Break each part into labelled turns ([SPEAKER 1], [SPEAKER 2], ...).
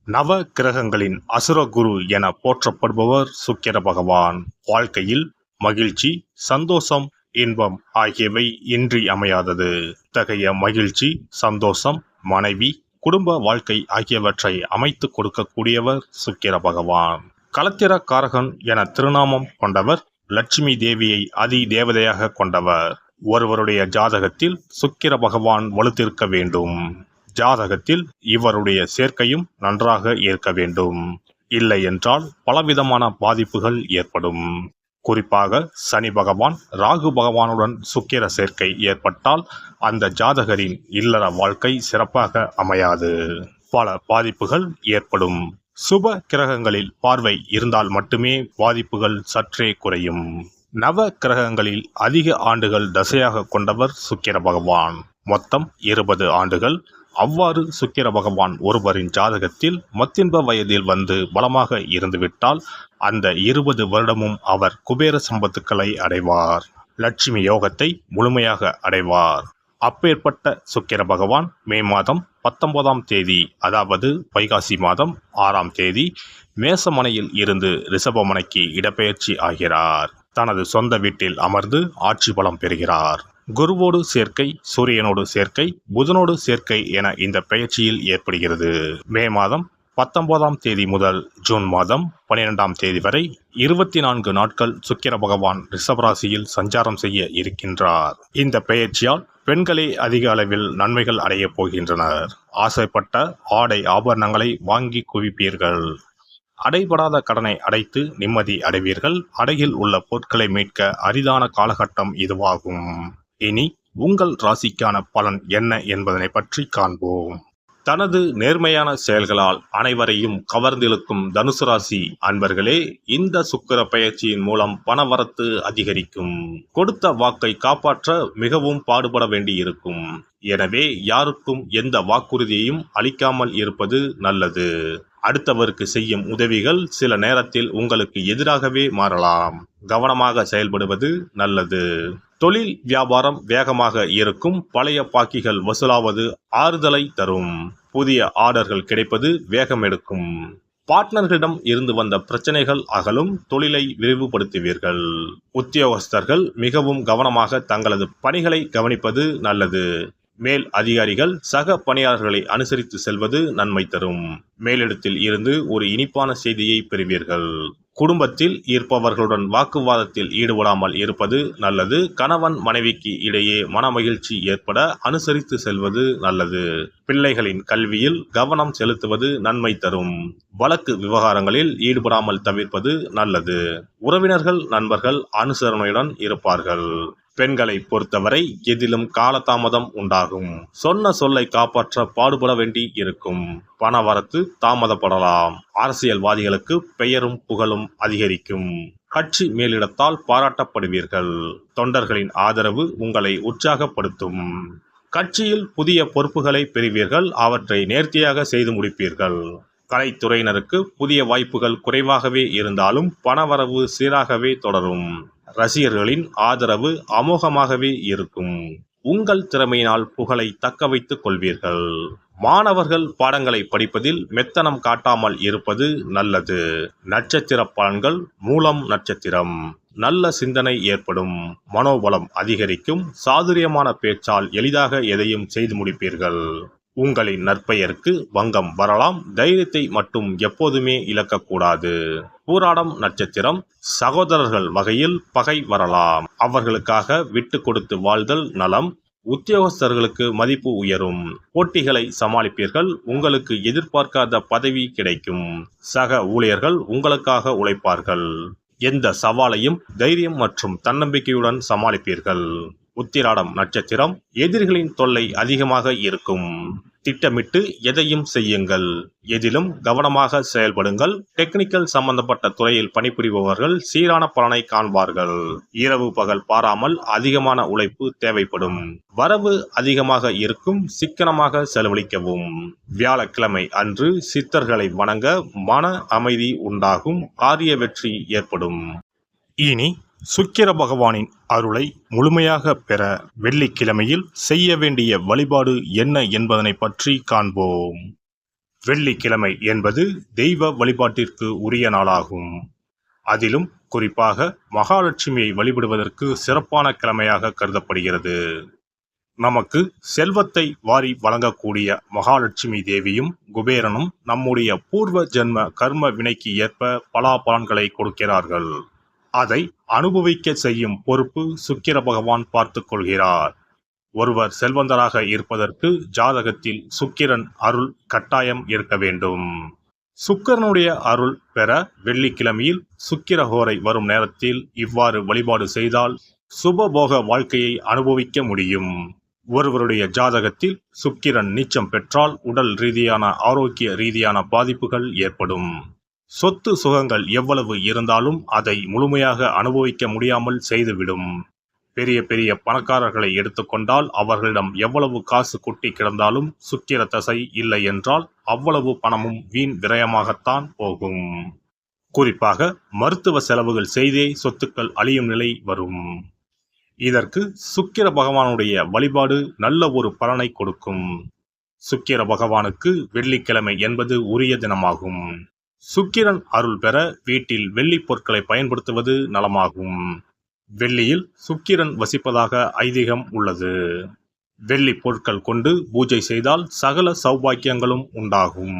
[SPEAKER 1] நவ கிரகங்களின் அசுரகுரு என போற்றப்படுபவர் சுக்கிர பகவான். வாழ்க்கையில் மகிழ்ச்சி, சந்தோஷம், இன்பம் ஆகியவை இன்றி அமையாதது. இத்தகைய மகிழ்ச்சி, சந்தோஷம், மனைவி, குடும்ப வாழ்க்கை ஆகியவற்றை அமைத்து கொடுக்கக்கூடியவர் சுக்கிர பகவான். களத்திர காரகன் என திருநாமம் கொண்டவர். லட்சுமி தேவியை அதி தேவதையாக கொண்டவர். ஒருவருடைய ஜாதகத்தில் சுக்கிர பகவான் வலுத்திருக்க வேண்டும். ஜாதகத்தில் இவருடைய சேர்க்கையும் நன்றாக இருக்க வேண்டும். இல்லை என்றால் பலவிதமான பாதிப்புகள் ஏற்படும். குறிப்பாக சனி பகவான், ராகு பகவானுடன் சுக்கிர சேர்க்கை ஏற்பட்டால் அந்த ஜாதகரின் இல்லற வாழ்க்கை சிறப்பாக அமையாது. பல பாதிப்புகள் ஏற்படும். சுப கிரகங்களில் பார்வை இருந்தால் மட்டுமே பாதிப்புகள் சற்றே குறையும். நவ கிரகங்களில் அதிக ஆண்டுகள் தசையாக கொண்டவர் சுக்கிர பகவான். மொத்தம் 20 ஆண்டுகள். அவ்வாறு சுக்கிர பகவான் ஒருவரின் ஜாதகத்தில் மத்தின்ப வயதில் வந்து பலமாக இருந்துவிட்டால் அந்த 20 வருடமும் அவர் குபேர சம்பத்துக்களை அடைவார். லட்சுமி யோகத்தை முழுமையாக அடைவார். அப்பேற்பட்ட சுக்கிர பகவான் மே மாதம் 19ஆம் தேதி, அதாவது வைகாசி மாதம் 6ஆம் தேதி மேசமனையில் இருந்து ரிஷபமனைக்கு இடப்பெயர்ச்சி ஆகிறார். தனது சொந்த வீட்டில் அமர்ந்து ஆட்சி பலம் பெறுகிறார். குருவோடு சேர்க்கை, சூரியனோடு சேர்க்கை, புதனோடு சேர்க்கை என இந்த பெயர்ச்சியில் ஏற்படுகிறது. மே மாதம் 19ஆம் தேதி முதல் ஜூன் மாதம் 12ஆம் தேதி வரை 24 நாட்கள் சுக்கிர பகவான் ரிஷபராசியில் சஞ்சாரம் செய்ய இருக்கின்றார். இந்த பெயர்ச்சியால் பெண்களே அதிக அளவில் நன்மைகள் அடையப் போகின்றனர். ஆசைப்பட்ட ஆடை ஆபரணங்களை வாங்கி குவிப்பீர்கள். அடைபடாத கடனை அடைத்து நிம்மதி அடைவீர்கள். அடையில் உள்ள பொருட்களை மீட்க அரிதான காலகட்டம் இதுவாகும். இனி உங்கள் ராசிக்கான பலன் என்ன என்பதனை பற்றி காண்போம். தனது நேர்மையான செயல்களால் அனைவரையும் கவர்ந்திழுக்கும் தனுசு ராசி அன்பர்களே, இந்த சுக்கிர பெயர்ச்சியின் மூலம் பணவரத்து அதிகரிக்கும். கொடுத்த வாக்கை காப்பாற்ற மிகவும் பாடுபட வேண்டியிருக்கும். எனவே யாருக்கும் எந்த வாக்குறுதியையும் அளிக்காமல் இருப்பது நல்லது. அடுத்தவருக்கு செய்யும் உதவிகள் சில நேரத்தில் உங்களுக்கு எதிராகவே மாறலாம். கவனமாக செயல்படுவது நல்லது. தொழில் வியாபாரம் வேகமாக இருக்கும். பழைய பாக்கிகள் வசூலாவது ஆறுதலை தரும். புதிய ஆர்டர்கள் கிடைப்பது வேகம் எடுக்கும். பார்ட்னர்களிடம் இருந்து வந்த பிரச்சனைகள் அகலும். தொழிலை விரிவுபடுத்துவீர்கள். உத்தியோகஸ்தர்கள் மிகவும் கவனமாக தங்களது பணிகளை கவனிப்பது நல்லது. மேல் அதிகாரிகள் சக பணியாளர்களை அனுசரித்து செல்வது நன்மை தரும். மேலிடத்தில் இருந்து ஒரு இனிப்பான செய்தியை பெறுவீர்கள். குடும்பத்தில் இருப்பவர்களுடன் வாக்குவாதத்தில் ஈடுபடாமல் இருப்பது நல்லது. கணவன் மனைவிக்கு இடையே மனமகிழ்ச்சி ஏற்பட அனுசரித்து செல்வது நல்லது. பிள்ளைகளின் கல்வியில் கவனம் செலுத்துவது நன்மை தரும். வழக்கு விவகாரங்களில் ஈடுபடாமல் தவிர்ப்பது நல்லது. உறவினர்கள், நண்பர்கள் அனுசரணையுடன் இருப்பார்கள். பெண்களை பொறுத்தவரை எதிலும் காலதாமதம் உண்டாகும். சொன்ன சொல்லை காப்பாற்ற பாடுபட வேண்டி இருக்கும். பணவரத்து தாமதப்படலாம். அரசியல்வாதிகளுக்கு பெயரும் புகழும் அதிகரிக்கும். கட்சி மேலிடத்தால் பாராட்டப்படுவீர்கள். தொண்டர்களின் ஆதரவு உங்களை உற்சாகப்படுத்தும். கட்சியில் புதிய பொறுப்புகளை பெறுவீர்கள். அவற்றை நேர்த்தியாக செய்து முடிப்பீர்கள். கலைத்துறையினருக்கு புதிய வாய்ப்புகள் குறைவாகவே இருந்தாலும் பணவரவு சீராகவே தொடரும். ரசிகர்களின் ஆதரவு அமோகமாகவே இருக்கும். உங்கள் திறமையினால் புகழை தக்க வைத்துக் கொள்வீர்கள். மாணவர்கள் பாடங்களை படிப்பதில் மெத்தனம் காட்டாமல் இருப்பது நல்லது. நட்சத்திர பலன்கள். மூலம் நட்சத்திரம். நல்ல சிந்தனை ஏற்படும். மனோபலம் அதிகரிக்கும். சாதுரியமான பேச்சால் எளிதாக எதையும் செய்து முடிப்பீர்கள். உங்களின் நற்பெயருக்கு வங்கம் வரலாம். தைரியத்தை மட்டும் எப்போதுமே இழக்கக்கூடாது. பூராடம் நட்சத்திரம். சகோதரர்கள் வகையில் பகை வரலாம். அவர்களுக்காக விட்டு கொடுத்து வாழ்தல் நலம். உத்தியோகஸ்தர்களுக்கு மதிப்பு உயரும். போட்டிகளை சமாளிப்பீர்கள். உங்களுக்கு எதிர்பார்க்காத பதவி கிடைக்கும். சக ஊழியர்கள் உங்களுக்காக உழைப்பார்கள். எந்த சவாலையும் தைரியம் மற்றும் தன்னம்பிக்கையுடன் சமாளிப்பீர்கள். உத்திராடம் நட்சத்திரம். எதிரிகளின் தொல்லை அதிகமாக இருக்கும். திட்டமிட்டு எதையும் செய்யுங்கள். எதிலும் கவனமாக செயல்படுங்கள். டெக்னிக்கல் சம்பந்தப்பட்ட துறையில் பணிபுரிபவர்கள் சீரான பலனை காண்பார்கள். இரவு பகல் பாராமல் அதிகமான உழைப்பு தேவைப்படும். வரவு அதிகமாக இருக்கும். சிக்கனமாக செலவழிக்கவும். வியாழக்கிழமை அன்று சித்தர்களை வணங்க மன அமைதி உண்டாகும். காரிய வெற்றி ஏற்படும். இனி சுக்கிர பகவானின் அருளை முழுமையாக பெற வெள்ளிக்கிழமையில் செய்ய வேண்டிய வழிபாடு என்ன என்பதனை பற்றி காண்போம். வெள்ளிக்கிழமை என்பது தெய்வ வழிபாட்டிற்கு உரிய நாளாகும். அதிலும் குறிப்பாக மகாலட்சுமியை வழிபடுவதற்கு சிறப்பான கிழமையாக கருதப்படுகிறது. நமக்கு செல்வத்தை வாரி வழங்கக்கூடிய மகாலட்சுமி தேவியும் குபேரனும் நம்முடைய பூர்வ ஜென்ம கர்ம வினைக்கு ஏற்ப பலாபலன்களை கொடுக்கிறார்கள். அதை அனுபவிக்க செய்யும் பொறுப்பு சுக்கிர பகவான் பார்த்து கொள்கிறார். ஒருவர் செல்வந்தராக இருப்பதற்கு ஜாதகத்தில் சுக்கிரன் அருள் கட்டாயம் இருக்க வேண்டும். சுக்கிரனுடைய அருள் பெற வெள்ளிக்கிழமையில் சுக்கிரஹோரை வரும் நேரத்தில் இவ்வாறு வழிபாடு செய்தால் சுபபோக வாழ்க்கையை அனுபவிக்க முடியும். ஒருவருடைய ஜாதகத்தில் சுக்கிரன் நீச்சம் பெற்றால் உடல் ரீதியான ஆரோக்கிய ரீதியான பாதிப்புகள் ஏற்படும். சொத்து சுகங்கள் எவ்வளவு இருந்தாலும் அதை முழுமையாக அனுபவிக்க முடியாமல் செய்துவிடும். பெரிய பெரிய பணக்காரர்களை எடுத்துக்கொண்டால் அவர்களிடம் எவ்வளவு காசு கொட்டி கிடந்தாலும் சுக்கிர தசை இல்லை என்றால் அவ்வளவு பணமும் வீண் விரயமாகத்தான் போகும். குறிப்பாக மருத்துவ செலவுகள் செய்தே சொத்துக்கள் அழியும் நிலை வரும். இதற்கு சுக்கிர பகவானுடைய வழிபாடு நல்ல ஒரு பலனை கொடுக்கும். சுக்கிர பகவானுக்கு வெள்ளிக்கிழமை என்பது உரிய தினமாகும். சுக்கிரன் அருள் பெற வீட்டில் வெள்ளி பொருட்களை பயன்படுத்துவது நலமாகும். வெள்ளியில் சுக்கிரன் வசிப்பதாக ஐதீகம் உள்ளது. வெள்ளி பொருட்கள் கொண்டு பூஜை செய்தால் சகல சௌபாக்கியங்களும் உண்டாகும்.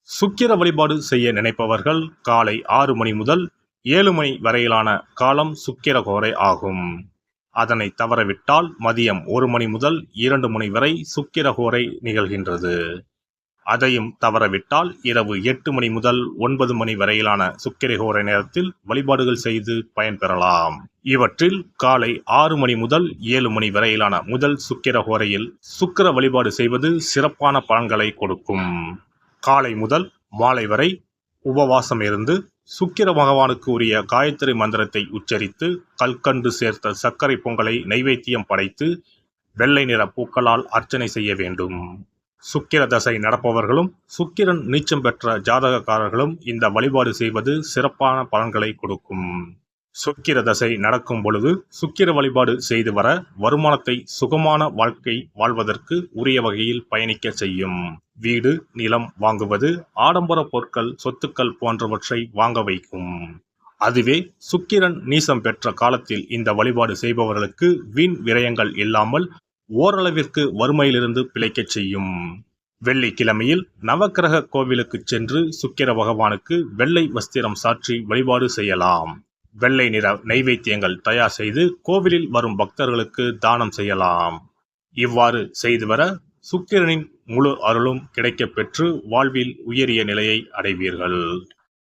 [SPEAKER 1] சுக்கிர வழிபாடு செய்ய நினைப்பவர்கள் காலை 6 மணி முதல் 7 மணி வரையிலான காலம் சுக்கிரஹோரை ஆகும். அதனை தவறவிட்டால் மதியம் 1 மணி முதல் 2 மணி வரை சுக்கிரஹோரை நிகழ்கின்றது. அதையும் தவறவிட்டால் இரவு 8 மணி முதல் 9 மணி வரையிலான சுக்கிரஹோரை நேரத்தில் வழிபாடுகள் செய்து பயன்பெறலாம். இவற்றில் காலை 6 மணி முதல் 7 மணி வரையிலான முதல் சுக்கிரஹோரையில் சுக்கிர வழிபாடு செய்வது சிறப்பான பலன்களை கொடுக்கும். காலை முதல் மாலை வரை உபவாசம் இருந்து சுக்கிர பகவானுக்கு உரிய காயத்ரி மந்திரத்தை உச்சரித்து கல்கண்டு சேர்த்த சர்க்கரை பொங்கலை நைவேத்தியம் படைத்து வெள்ளை நிற பூக்களால் அர்ச்சனை செய்ய வேண்டும். சுக்கிர தசை நடப்பவர்களும் சுக்கிரன் நீச்சம் பெற்ற ஜாதகக்காரர்களும் இந்த வழிபாடு செய்வது சிறப்பான பலன்களை கொடுக்கும். சுக்கிர தசை நடக்கும் பொழுது சுக்கிர வழிபாடு செய்து வர வருமானத்தை சுகமான வாழ்க்கை வாழ்வதற்கு உரிய வகையில் பயணிக்க செய்யும். வீடு நிலம் வாங்குவது, ஆடம்பர பொருட்கள் சொத்துக்கள் போன்றவற்றை வாங்க வைக்கும். அதுவே சுக்கிரன் நீசம் பெற்ற காலத்தில் இந்த வழிபாடு செய்பவர்களுக்கு வீண் விரயங்கள் இல்லாமல் ஓரளவிற்கு வறுமையிலிருந்து பிழைக்கச் செய்யும். வெள்ளிக்கிழமையில் நவக்கிரக கோவிலுக்கு சென்று சுக்கிர பகவானுக்கு வெள்ளை வஸ்திரம் சாற்றி வழிபாடு செய்யலாம். வெள்ளை நிற நைவேத்தியங்கள் தயார் செய்து கோவிலில் வரும் பக்தர்களுக்கு தானம் செய்யலாம். இவ்வாறு செய்து வர சுக்கிரனின் முழு அருளும் கிடைக்கப் பெற்று வாழ்வில் உயரிய நிலையை அடைவீர்கள்.